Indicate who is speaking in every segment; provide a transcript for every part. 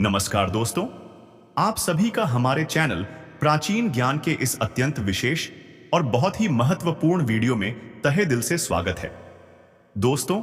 Speaker 1: नमस्कार दोस्तों, आप सभी का हमारे चैनल प्राचीन ज्ञान के इस अत्यंत विशेष और बहुत ही महत्वपूर्ण वीडियो में तहे दिल से स्वागत है। दोस्तों,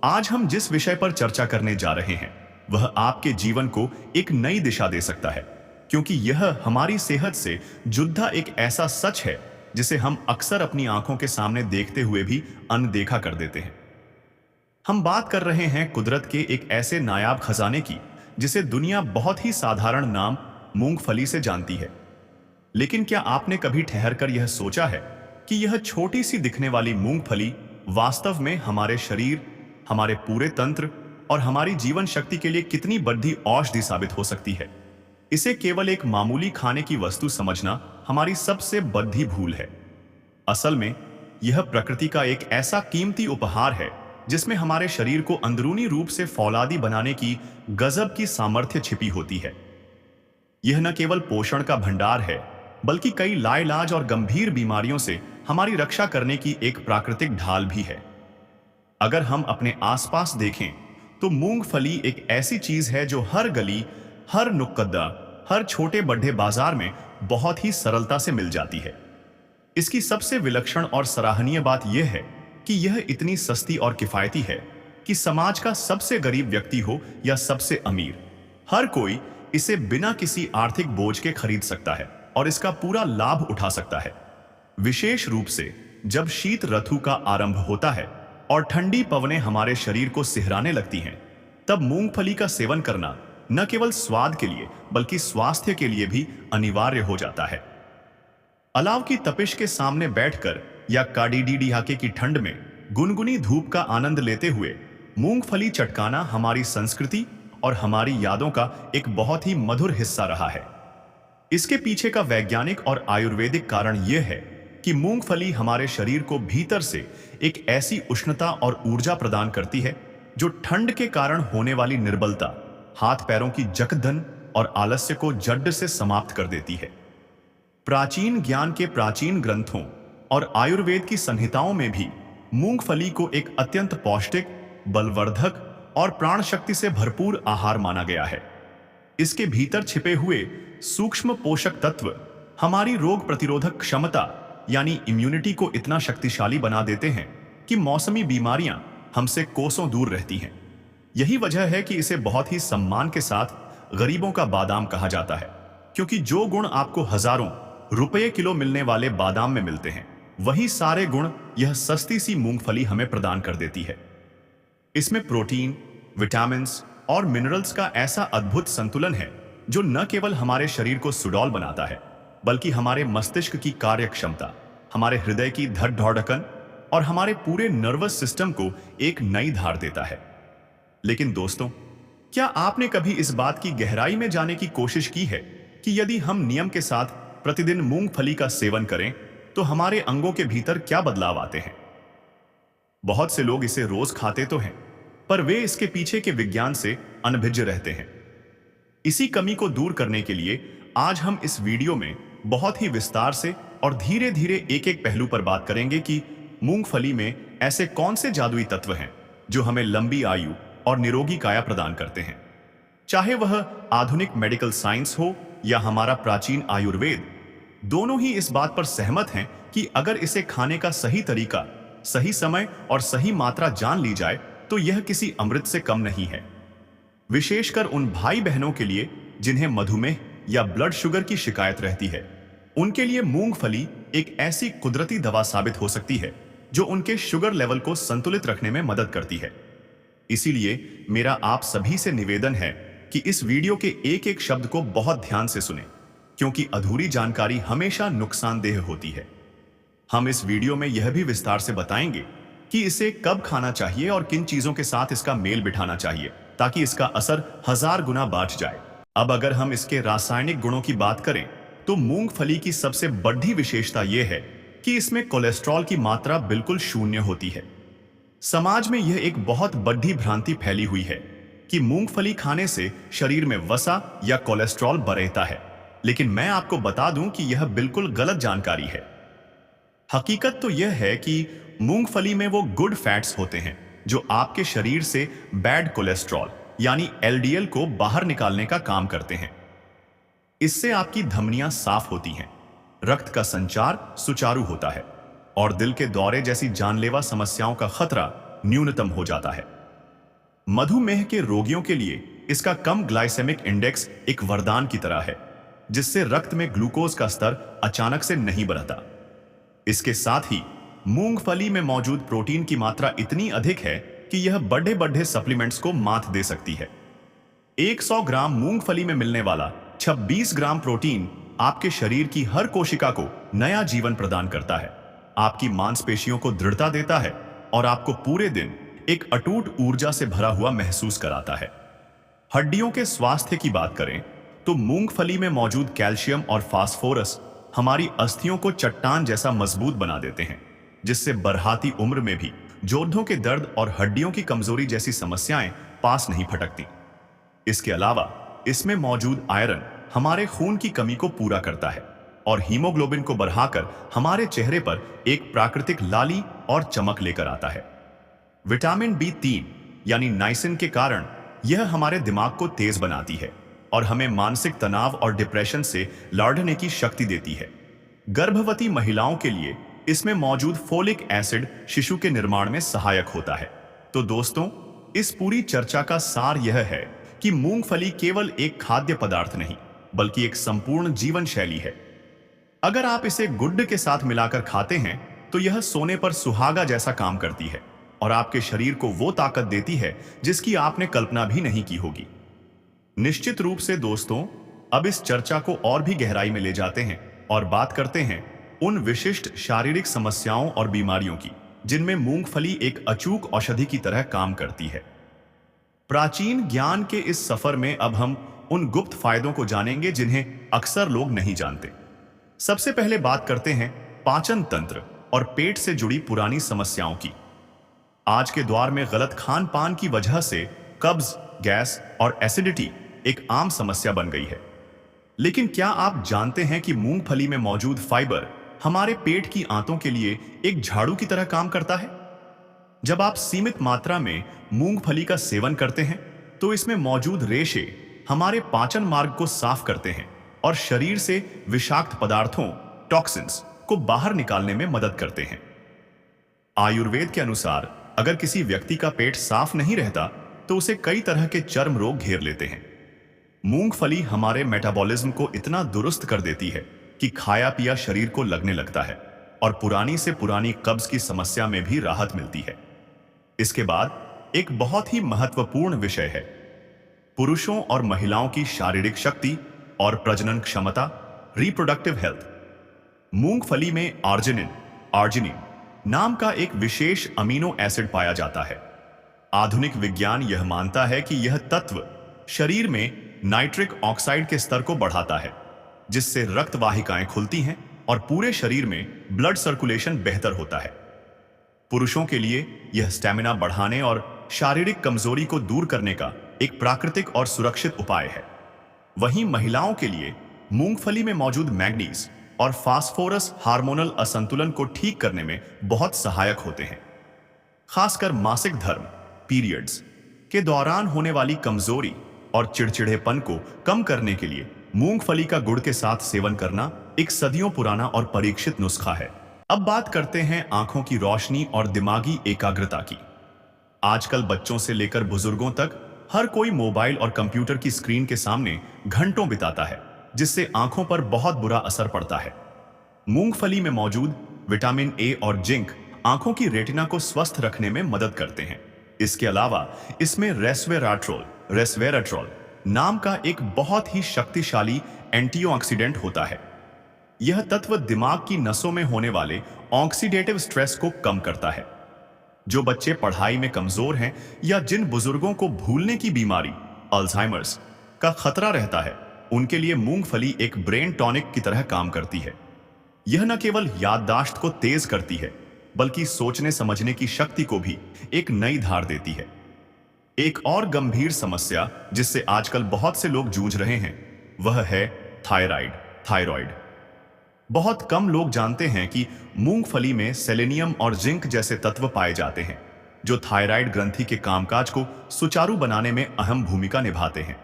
Speaker 1: आज हम जिस विषय पर चर्चा करने जा रहे हैं वह आपके जीवन को एक नई दिशा दे सकता है, क्योंकि यह हमारी सेहत से जुड़ा एक ऐसा सच है जिसे हम अक्सर अपनी आंखों के सामने देखते हुए भी अनदेखा कर देते हैं। हम बात कर रहे हैं कुदरत के एक ऐसे नायाब खजाने की जिसे दुनिया बहुत ही साधारण नाम मूंगफली से जानती है। लेकिन क्या आपने कभी ठहरकर यह सोचा है कि यह छोटी सी दिखने वाली मूंगफली वास्तव में हमारे शरीर, हमारे पूरे तंत्र और हमारी जीवन शक्ति के लिए कितनी बड़ी औषधि साबित हो सकती है? इसे केवल एक मामूली खाने की वस्तु समझना हमारी सबसे बड़ी भूल है। असल में यह प्रकृति का एक ऐसा कीमती उपहार है जिसमें हमारे शरीर को अंदरूनी रूप से फौलादी बनाने की गजब की सामर्थ्य छिपी होती है। यह न केवल पोषण का भंडार है, बल्कि कई लाइलाज और गंभीर बीमारियों से हमारी रक्षा करने की एक प्राकृतिक ढाल भी है। अगर हम अपने आसपास देखें तो मूंगफली एक ऐसी चीज है जो हर गली, हर नुक्कड़, हर छोटे बड़े बाजार में बहुत ही सरलता से मिल जाती है। इसकी सबसे विलक्षण और सराहनीय बात यह है कि यह इतनी सस्ती और किफायती है कि समाज का सबसे गरीब व्यक्ति हो या सबसे अमीर, हर कोई इसे बिना किसी आर्थिक बोझ के खरीद सकता है और इसका पूरा लाभ उठा सकता है। विशेष रूप से जब शीत ऋतु का आरंभ होता है और ठंडी पवनें हमारे शरीर को सिहराने लगती हैं, तब मूंगफली का सेवन करना न केवल स्वाद के लिए बल्कि स्वास्थ्य के लिए भी अनिवार्य हो जाता है। अलाव की तपिश के सामने बैठकर या काड़ीडीडीहाके की ठंड में गुनगुनी धूप का आनंद लेते हुए मूंगफली चटकाना हमारी संस्कृति और हमारी यादों का एक बहुत ही मधुर हिस्सा रहा है। इसके पीछे का वैज्ञानिक और आयुर्वेदिक कारण यह है कि मूंगफली हमारे शरीर को भीतर से एक ऐसी उष्णता और ऊर्जा प्रदान करती है जो ठंड के कारण होने वाली निर्बलता, हाथ पैरों की जकड़न और आलस्य को जड़ से समाप्त कर देती है। प्राचीन ज्ञान के प्राचीन ग्रंथों और आयुर्वेद की संहिताओं में भी मूंगफली को एक अत्यंत पौष्टिक, बलवर्धक और प्राण शक्ति से भरपूर आहार माना गया है। इसके भीतर छिपे हुए सूक्ष्म पोषक तत्व हमारी रोग प्रतिरोधक क्षमता यानी इम्यूनिटी को इतना शक्तिशाली बना देते हैं कि मौसमी बीमारियां हमसे कोसों दूर रहती हैं। यही वजह है कि इसे बहुत ही सम्मान के साथ गरीबों का बादाम कहा जाता है, क्योंकि जो गुण आपको हजारों रुपये किलो मिलने वाले बादाम में मिलते हैं, वही सारे गुण यह सस्ती सी मूंगफली हमें प्रदान कर देती है। इसमें प्रोटीन, विटामिन्स और मिनरल्स का ऐसा अद्भुत संतुलन है जो न केवल हमारे शरीर को सुडौल बनाता है, बल्कि हमारे मस्तिष्क की कार्य क्षमता, हमारे हृदय की धड़-धड़कन और हमारे पूरे नर्वस सिस्टम को एक नई धार देता है। लेकिन दोस्तों, क्या आपने कभी इस बात की गहराई में जाने की कोशिश की है कि यदि हम नियम के साथ प्रतिदिन मूंगफली का सेवन करें तो हमारे अंगों के भीतर क्या बदलाव आते हैं? बहुत से लोग इसे रोज खाते तो हैं, पर वे इसके पीछे के विज्ञान से अनभिज्ञ रहते हैं। इसी कमी को दूर करने के लिए आज हम इस वीडियो में बहुत ही विस्तार से और धीरे धीरे एक एक पहलू पर बात करेंगे कि मूंगफली में ऐसे कौन से जादुई तत्व हैं जो हमें लंबी आयु और निरोगी काया प्रदान करते हैं। चाहे वह आधुनिक मेडिकल साइंस हो या हमारा प्राचीन आयुर्वेद, दोनों ही इस बात पर सहमत हैं कि अगर इसे खाने का सही तरीका, सही समय और सही मात्रा जान ली जाए तो यह किसी अमृत से कम नहीं है। विशेषकर उन भाई बहनों के लिए जिन्हें मधुमेह या ब्लड शुगर की शिकायत रहती है, उनके लिए मूंगफली एक ऐसी कुदरती दवा साबित हो सकती है जो उनके शुगर लेवल को संतुलित रखने में मदद करती है। इसीलिए मेरा आप सभी से निवेदन है कि इस वीडियो के एक एक शब्द को बहुत ध्यान से सुनें, क्योंकि अधूरी जानकारी हमेशा नुकसानदेह होती है। हम इस वीडियो में यह भी विस्तार से बताएंगे कि इसे कब खाना चाहिए और किन चीजों के साथ इसका मेल बिठाना चाहिए ताकि इसका असर 1000 गुना बढ़ जाए। अब अगर हम इसके रासायनिक गुणों की बात करें तो मूंगफली की सबसे बड़ी विशेषता यह है कि इसमें कोलेस्ट्रॉल की मात्रा बिल्कुल शून्य होती है। समाज में यह एक बहुत बड़ी भ्रांति फैली हुई है कि मूंगफली खाने से शरीर में वसा या कोलेस्ट्रॉल बढ़ता है, लेकिन मैं आपको बता दूं कि यह बिल्कुल गलत जानकारी है। हकीकत तो यह है कि मूंगफली में वो गुड फैट्स होते हैं जो आपके शरीर से बैड कोलेस्ट्रॉल यानी एलडीएल को बाहर निकालने का काम करते हैं। इससे आपकी धमनियां साफ होती हैं, रक्त का संचार सुचारू होता है और दिल के दौरे जैसी जानलेवा समस्याओं का खतरा न्यूनतम हो जाता है। मधुमेह के रोगियों के लिए इसका कम ग्लाइसेमिक इंडेक्स एक वरदान की तरह है, जिससे रक्त में ग्लूकोज का स्तर अचानक से नहीं बढ़ता। इसके साथ ही मूंगफली में मौजूद प्रोटीन की मात्रा इतनी अधिक है कि यह बड़े बड़े सप्लीमेंट्स को मात दे सकती है। 100 ग्राम मूंगफली में मिलने वाला 26 ग्राम प्रोटीन आपके शरीर की हर कोशिका को नया जीवन प्रदान करता है, आपकी मांसपेशियों को दृढ़ता देता है और आपको पूरे दिन एक अटूट ऊर्जा से भरा हुआ महसूस कराता है। हड्डियों के स्वास्थ्य की बात करें तो मूंगफली में मौजूद कैल्शियम और फास्फोरस हमारी अस्थियों को चट्टान जैसा मजबूत बना देते हैं, जिससे बरहाती उम्र में भी जोड़ों के दर्द और हड्डियों की कमजोरी जैसी समस्याएं पास नहीं फटकती। इसके अलावा इसमें मौजूद आयरन हमारे खून की कमी को पूरा करता है और हीमोग्लोबिन को बढ़ाकर हमारे चेहरे पर एक प्राकृतिक लाली और चमक लेकर आता है। विटामिन B3 यानी नाइसिन के कारण यह हमारे दिमाग को तेज बनाती है और हमें मानसिक तनाव और डिप्रेशन से लड़ने की शक्ति देती है। गर्भवती महिलाओं के लिए इसमें मौजूद फोलिक एसिड शिशु के निर्माण में सहायक होता है। तो दोस्तों, इस पूरी चर्चा का सार यह है कि मूंगफली केवल एक खाद्य पदार्थ नहीं, बल्कि एक संपूर्ण जीवन शैली है। अगर आप इसे गुड के साथ मिलाकर खाते हैं तो यह सोने पर सुहागा जैसा काम करती है और आपके शरीर को वो ताकत देती है जिसकी आपने कल्पना भी नहीं की होगी। निश्चित रूप से दोस्तों, अब इस चर्चा को और भी गहराई में ले जाते हैं और बात करते हैं उन विशिष्ट शारीरिक समस्याओं और बीमारियों की जिनमें मूंगफली एक अचूक औषधि की तरह काम करती है। प्राचीन ज्ञान के इस सफर में अब हम उन गुप्त फायदों को जानेंगे जिन्हें अक्सर लोग नहीं जानते। सबसे पहले बात करते हैं पाचन तंत्र और पेट से जुड़ी पुरानी समस्याओं की। आज के दौर में गलत खान पान की वजह से कब्ज, गैस और एसिडिटी एक आम समस्या बन गई है। लेकिन क्या आप जानते हैं कि मूंगफली में मौजूद फाइबर हमारे पेट की आंतों के लिए एक झाड़ू की तरह काम करता है? जब आप सीमित मात्रा में मूंगफली का सेवन करते हैं तो इसमें मौजूद रेशे हमारे पाचन मार्ग को साफ करते हैं और शरीर से विषाक्त पदार्थों, टॉक्सिन्स को बाहर निकालने में मदद करते हैं। आयुर्वेद के अनुसार अगर किसी व्यक्ति का पेट साफ नहीं रहता तो उसे कई तरह के चर्म रोग घेर लेते हैं। मूंगफली हमारे मेटाबॉलिज्म को इतना दुरुस्त कर देती है कि खाया पिया शरीर को लगने लगता है और पुरानी से पुरानी कब्ज की समस्या में भी राहत मिलती है। इसके बाद एक बहुत ही महत्वपूर्ण विषय है पुरुषों और महिलाओं की शारीरिक शक्ति और प्रजनन क्षमता, रिप्रोडक्टिव हेल्थ। मूंगफली में आर्जिनिन नाम का एक विशेष अमीनो एसिड पाया जाता है। आधुनिक विज्ञान यह मानता है कि यह तत्व शरीर में नाइट्रिक ऑक्साइड के स्तर को बढ़ाता है, जिससे रक्त वाहिकाएं खुलती हैं और पूरे शरीर में ब्लड सर्कुलेशन बेहतर होता है। पुरुषों के लिए यह स्टेमिना बढ़ाने और शारीरिक कमजोरी को दूर करने का एक प्राकृतिक और सुरक्षित उपाय है। वहीं महिलाओं के लिए मूंगफली में मौजूद मैग्नीज और फास्फोरस हार्मोनल असंतुलन को ठीक करने में बहुत सहायक होते हैं। खासकर मासिक धर्म पीरियड्स के दौरान होने वाली कमजोरी और चिड़चिड़ेपन को कम करने के लिए मूंगफली का गुड़ के साथ सेवन करना एक सदियों पुराना और परीक्षित नुस्खा है। अब बात करते हैं आंखों की रोशनी और दिमागी एकाग्रता की। आजकल बच्चों से लेकर बुजुर्गों तक हर कोई मोबाइल और कंप्यूटर की स्क्रीन के सामने घंटों बिताता है, जिससे आंखों पर बहुत बुरा असर पड़ता है। मूंगफली में मौजूद विटामिन ए और जिंक आंखों की रेटिना को स्वस्थ रखने में मदद करते हैं। इसके अलावा इसमें रेस्वेराट्रोल नाम का एक बहुत ही शक्तिशाली एंटीऑक्सीडेंट होता है। यह तत्व दिमाग की नसों में होने वाले ऑक्सीडेटिव स्ट्रेस को कम करता है। जो बच्चे पढ़ाई में कमजोर हैं या जिन बुजुर्गों को भूलने की बीमारी अल्जाइमर्स का खतरा रहता है, उनके लिए मूंगफली एक ब्रेन टॉनिक की तरह काम करती है। यह न केवल याददाश्त को तेज करती है, बल्कि सोचने समझने की शक्ति को भी एक नई धार देती है। एक और गंभीर समस्या जिससे आजकल बहुत से लोग जूझ रहे हैं वह है थायराइड। बहुत कम लोग जानते हैं कि मूंगफली में सेलेनियम और जिंक जैसे तत्व पाए जाते हैं, जो थायराइड ग्रंथि के कामकाज को सुचारू बनाने में अहम भूमिका निभाते हैं।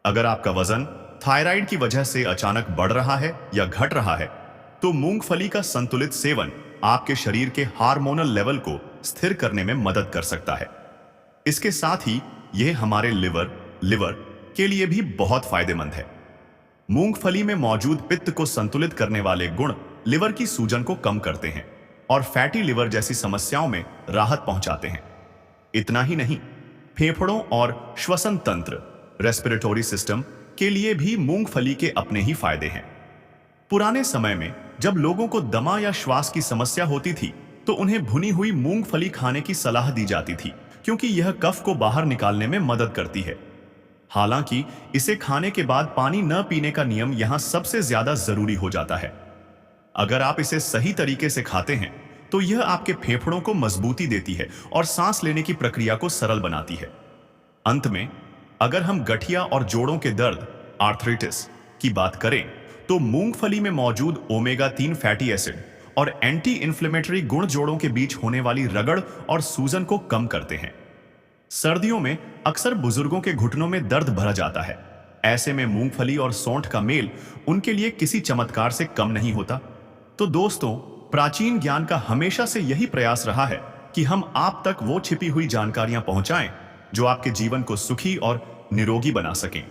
Speaker 1: अगर आपका वजन थायराइड की वजह से अचानक बढ़ रहा है या घट रहा है, तो मूंगफली का संतुलित सेवन आपके शरीर के हार्मोनल लेवल को स्थिर करने में मदद कर सकता है। इसके साथ ही यह हमारे लिवर के लिए भी बहुत फायदेमंद है। मूंगफली में मौजूद पित्त को संतुलित करने वाले गुण लिवर की सूजन को कम करते हैं और फैटी लिवर जैसी समस्याओं में राहत पहुंचाते हैं। इतना ही नहीं, फेफड़ों और श्वसन तंत्र रेस्पिरेटरी सिस्टम के लिए भी मूंगफली के अपने ही फायदे हैं। पुराने समय में जब लोगों को दमा या श्वास की समस्या होती थी, तो उन्हें भुनी हुई मूंगफली खाने की सलाह दी जाती थी, क्योंकि यह कफ को बाहर निकालने में मदद करती है। हालांकि इसे खाने के बाद पानी न पीने का नियम यहां सबसे ज्यादा जरूरी हो जाता है। अगर आप इसे सही तरीके से खाते हैं, तो यह आपके फेफड़ों को मजबूती देती है और सांस लेने की प्रक्रिया को सरल बनाती है। अंत में, अगर हम गठिया और जोड़ों के दर्द आर्थराइटिस की बात करें, तो मूंगफली में मौजूद ओमेगा 3 फैटी एसिड और एंटी इन्फ्लेमेटरी गुण जोड़ों के बीच होने वाली रगड़ और सूजन को कम करते हैं। सर्दियों में अक्सर बुजुर्गों के घुटनों में दर्द भरा जाता है। ऐसे में मूंगफली और सौंठ का मेल उनके लिए किसी चमत्कार से कम नहीं होता। तो दोस्तों, प्राचीन ज्ञान का हमेशा से यही प्रयास रहा है कि हम आप तक वो छिपी हुई जानकारियां पहुंचाएं जो आपके जीवन को सुखी और निरोगी बना सकें।